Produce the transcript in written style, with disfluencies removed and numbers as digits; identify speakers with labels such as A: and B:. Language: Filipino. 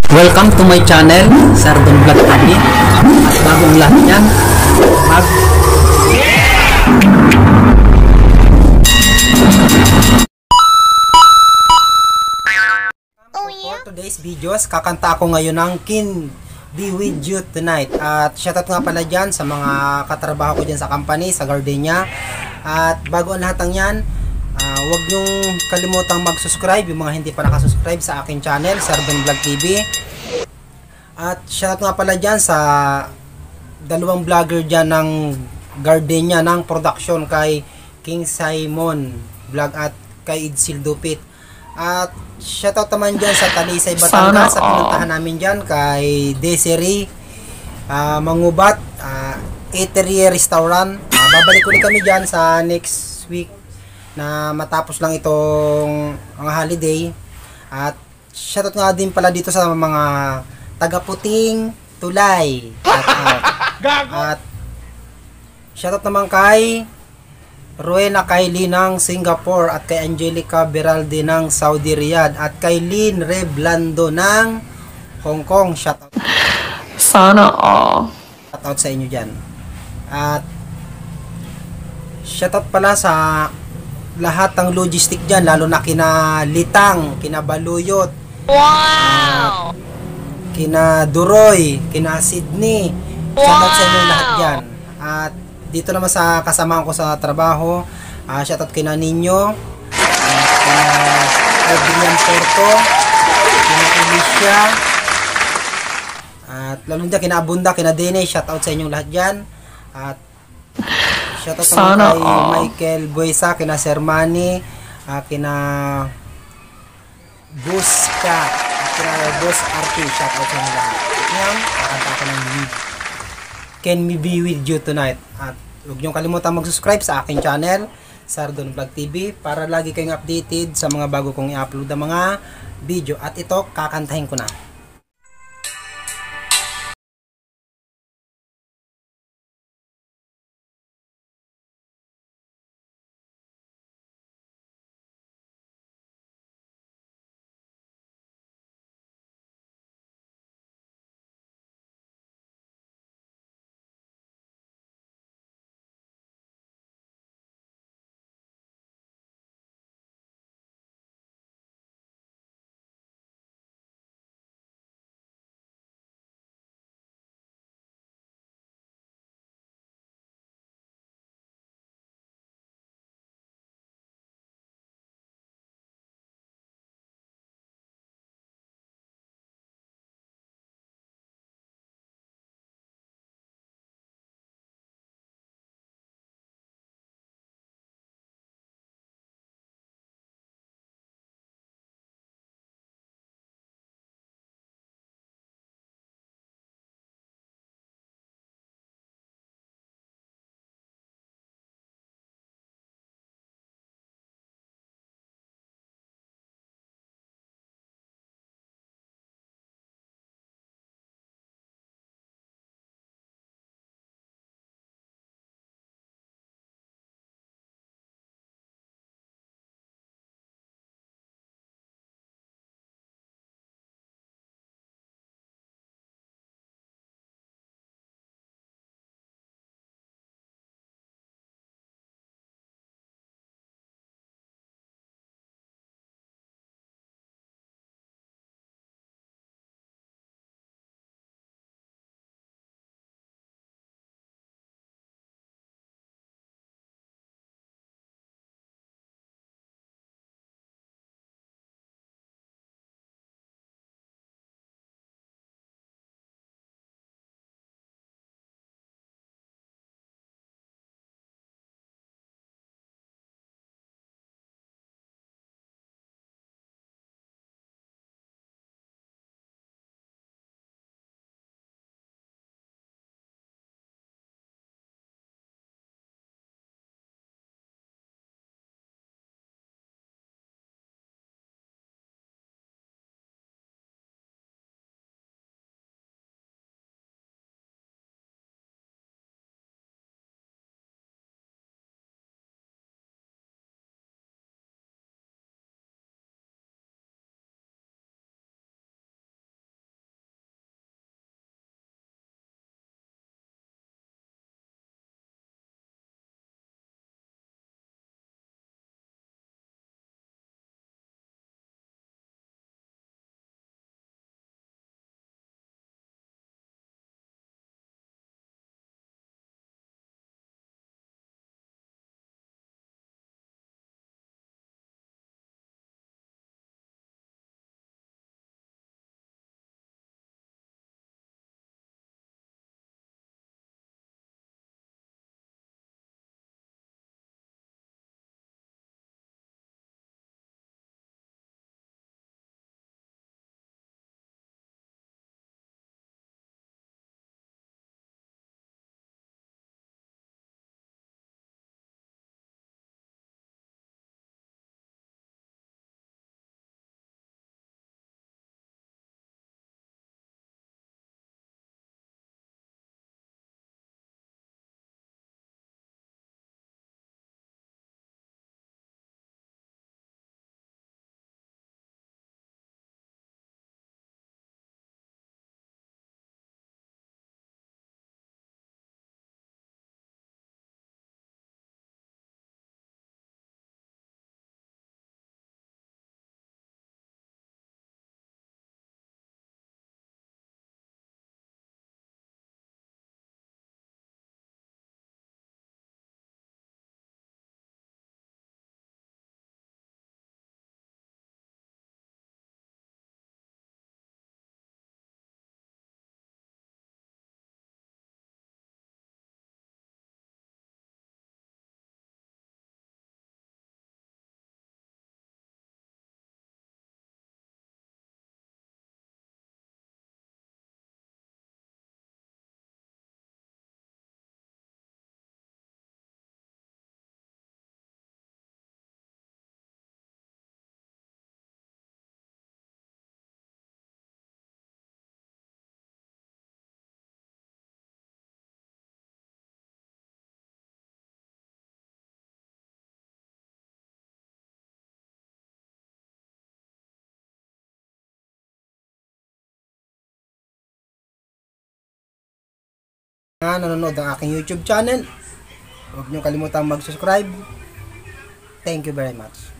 A: Welcome to my channel, Sardon Vlog TV. At bagong lahat yan, mag For today's videos, kakanta ako ngayon ng Can Be With You Tonight. At shoutout nga pala dyan sa mga katrabaho ko dyan sa company, sa Gardenia. At bago ang lahat ng yan, huwag nyong kalimutang mag-subscribe, yung mga hindi pa nakasubscribe sa akin channel, Sardon Vlog TV. At shoutout nga pala dyan sa dalawang vlogger dyan ng Gardenia ng production, kay King Simon Vlog at kay Idsil Dupit. At shoutout naman dyan sa Talisay, Batangas, sa pinuntahan namin dyan kay Desiree Mangubat, Eatery Restaurant. Babalik ulit kami dyan sa next week na matapos lang itong holiday. At shoutout nga din pala dito sa mga taga-Puting Tulay. At shoutout naman kay Rowena Kylie ng Singapore, at kay Angelica Beralde ng Saudi Riyadh, at kay Lynn Reblando ng Hong Kong. Shoutout.
B: Sana all.
A: Shoutout sa inyo dyan. At shoutout pala sa lahat ng logistic dyan, lalo na kina Litang, kina Baluyot,
B: Wow!
A: kina Duroy, kina Sydney. Shoutout sa inyo lahat dyan. At dito naman sa kasamahan ko sa trabaho, shoutout kina Ninyo, kina Adrian Porto, kina Alicia, at lalo dyan kina Abunda, kina Dene. Shoutout sa inyong lahat dyan. At shoutout naman kay Michael Buesa, kina Sermani, kina Buska, kina Bus Arti. Shoutout sa inyong lahat. Ngayon, kakanta ko ng Can Be With You Tonight. At huwag niyong kalimutan mag-subscribe sa aking channel, Sardon Vlog TV, para lagi kayong updated sa mga bago kong i-upload na mga video. At ito, kakantahin ko na. nga nanonood ng aking YouTube channel. Huwag niyo kalimutang mag-subscribe. Thank you very much.